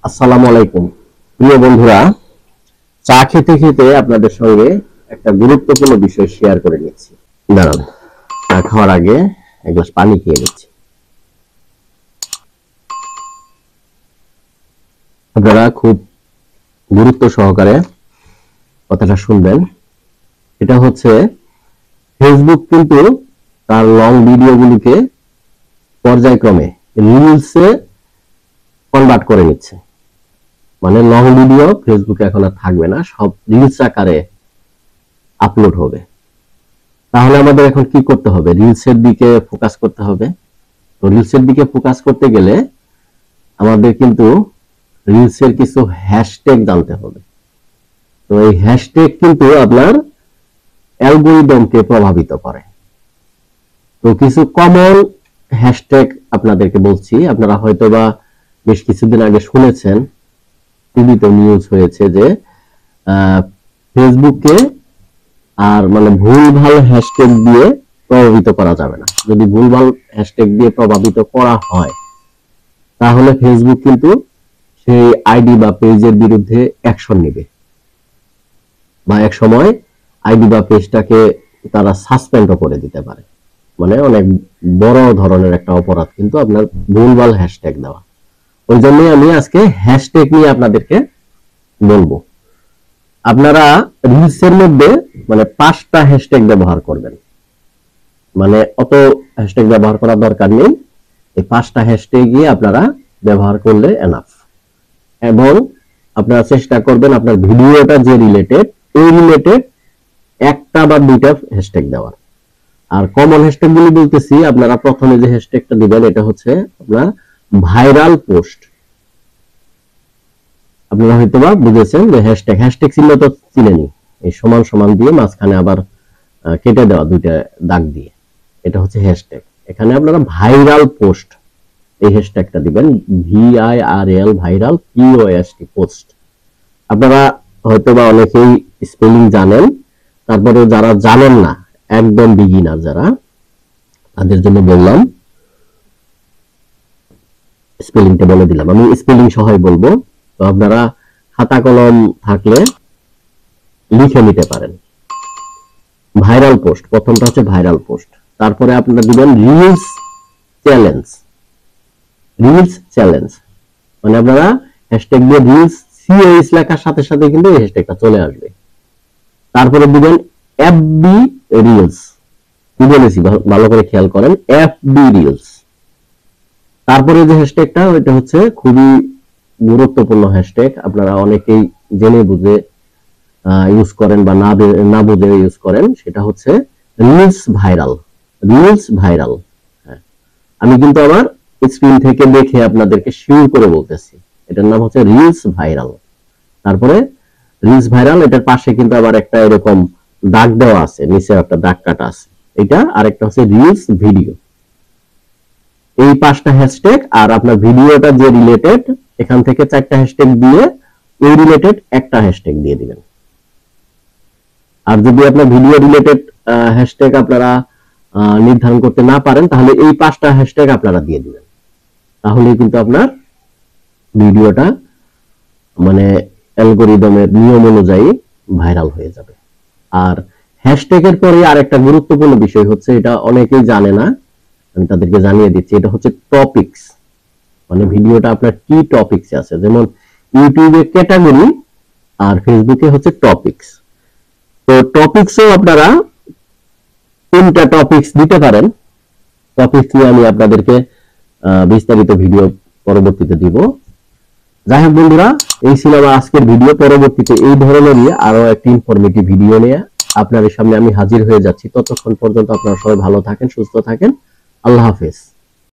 আসসালামু আলাইকুম প্রিয় বন্ধুরা, চা খেতে খেতে আপনাদের সঙ্গে একটা গুরুত্বপূর্ণ বিষয় শেয়ার করে নিচ্ছি। দাঁড়ান, চা খাওয়ার আগে এক গ্লাস পানি খেয়ে নিচ্ছি। আপনারা খুব গুরুত্ব সহকারে কথাটা শুনবেন। এটা হচ্ছে ফেসবুক কিন্তু তার লং ভিডিওগুলিকে পর্যায়ক্রমে রিলসে কনভার্ট করে নিচ্ছে। মানে লং ভিডিও ফেসবুকে এখন আর থাকবে না, সব রিলস আকারে আপলোড হবে। তাহলে আমাদের এখন কি করতে হবে? রিলসের দিকে ফোকাস করতে হবে। তো রিলসের দিকে ফোকাস করতে গেলে আমাদের কিন্তু রিলসের কিছু হ্যাশট্যাগ জানতে হবে। তো এই হ্যাশট্যাগ কিন্তু আপনার অ্যালগরিদমকে প্রভাবিত করে। তো কিছু কমন হ্যাশট্যাগ আপনাদেরকে বলছি। আপনারা হয়তোবা বেশ কিছুদিন আগে শুনেছেন, টিভিতে নিউজ হয়েছে যে ফেসবুকে আর মানে ভুলভাল হ্যাশট্যাগ দিয়ে প্রভাবিত করা যাবে না। যদি ভুলভাল হ্যাশট্যাগ দিয়ে প্রভাবিত করা হয় তাহলে ফেসবুক কিন্তু সেই আইডি বা পেজের বিরুদ্ধে অ্যাকশন নেবে, বা এক সময় আইডি বা পেজটাকে তারা সাসপেন্ডও করে দিতে পারে। মানে অনেক বড় ধরনের একটা অপরাধ কিন্তু আপনার ভুলভাল হ্যাশট্যাগ দেওয়া। ওই জন্যই আমি আজকে হ্যাশট্যাগ নিয়ে আপনাদেরকে বলবো। আপনারা রিলসের মধ্যে মানে 5টা হ্যাশট্যাগ ব্যবহার করবেন। মানে অত হ্যাশট্যাগ ব্যবহার করার দরকার নেই। এই 5টা হ্যাশট্যাগই আপনারা ব্যবহার করলে এনাফ। এবং আপনারা চেষ্টা করবেন আপনার ভিডিওটা যে রিলেটেড, এই রিলেটেড একটা বা দুইটা হ্যাশট্যাগ দেওয়ার। আর কমন হ্যাশট্যাগ গুলি বলতেছি, আপনারা প্রথমে যে হ্যাশট্যাগটা দিবেন এটা হচ্ছে আপনার ভাইরাল পোস্ট। আপনারা হয়তোবা বুঝেছেন যে হ্যাশট্যাগ চিহ্ন তো চিনেনি, এই সমান সমান দিয়ে মাঝখানে আবার কেটে দেওয়া দুইটা দাগ দিয়ে, এটা হচ্ছে হ্যাশট্যাগ। এখানে আপনারা ভাইরাল পোস্ট এই হ্যাশট্যাগটা দিবেন, VIRAL ভাইরাল POST পোস্ট। আপনারা হয়তোবা অনেকেই স্পেলিং জানেন, তারপরে যারা জানেন না, একদম বিগিনার যারা, তাদের জন্য বললাম, স্পেলিংটা বলে দিলাম। আমি স্পেলিং সহায় বলবো, তো আপনারা খাতা কলম থাকলে লিখে নিতে পারেন। ভাইরাল পোস্ট, প্রথমটা হচ্ছে ভাইরাল পোস্ট। তারপরে আপনারা দিবেন রিলস চ্যালেঞ্জ। রিলস চ্যালেঞ্জ মানে আপনারা হ্যাশট্যাগ দিয়ে রিলস CH লেখার সাথে সাথে কিন্তু এই হ্যাশট্যাগটা চলে আসবে। তারপরে দিবেন FB রিলস। কি বলেছি ভালো করে খেয়াল করেন, FB রিলস। তারপরে যে হ্যাশট্যাগটা ওইটা হচ্ছে খুবই গুরুত্বপূর্ণ হ্যাশট্যাগ, আপনারা অনেকেই জেনে বুঝে ইউজ করেন বা না বুঝে ইউজ করেন, সেটা হচ্ছে রিলস ভাইরাল। Reels viral. আমি কিন্তু আমার স্ক্রিন থেকে দেখে আপনাদেরকে শিওর করে বলতেছি, এটার নাম হচ্ছে রিলস ভাইরাল। তারপরে রিলস ভাইরাল, এটার পাশে কিন্তু আবার একটা এরকম দাগ দেওয়া আছে, নিচে একটা দাগ কাটা আছে, এটা আরেকটা হচ্ছে রিলস ভিডিও। এই 5টা হ্যাশট্যাগ আর আপনার ভিডিওটা যে রিলেটেড, এখান থেকে 4টা হ্যাশট্যাগ দিয়ে ওই রিলেটেড একটা হ্যাশট্যাগ দিয়ে দিবেন। আর যদি আপনার ভিডিও রিলেটেড হ্যাশট্যাগ আপনারা নির্ধারণ করতে না পারেন, তাহলে এই 5টা হ্যাশট্যাগ আপনারা দিয়ে দিবেন। তাহলে কিন্তু আপনার ভিডিওটা মানে অ্যালগরিদমের নিয়ম অনুযায়ী ভাইরাল হয়ে যাবে। আর হ্যাশট্যাগের পরে আরেকটা গুরুত্বপূর্ণ বিষয় হচ্ছে, এটা অনেকেই জানে না, আমি তাদেরকে জানিয়ে দিচ্ছি, এটা হচ্ছে টপিকস। মানে ভিডিওটা আপনার কি টপিকসে আছে, যেমন ইউটিউবে ক্যাটাগরি আর ফেসবুকে হচ্ছে টপিকস। তো টপিকসও আপনারা 3টা টপিকস দিতে পারেন। টপিকস নিয়ে আমি আপনাদেরকে বিস্তারিত ভিডিও পরবর্তীতে দিব। যাই হোক বন্ধুরা, এই ছিল আমার আজকের ভিডিও। পরবর্তীতে এই ধরনেরই আরো একটি ইনফরমেটিভ ভিডিও নিয়ে আপনাদের সামনে আমি হাজির হয়ে যাচ্ছি। ততক্ষণ পর্যন্ত আপনারা সবাই ভালো থাকেন, সুস্থ থাকেন। আল্লাহ হাফেজ।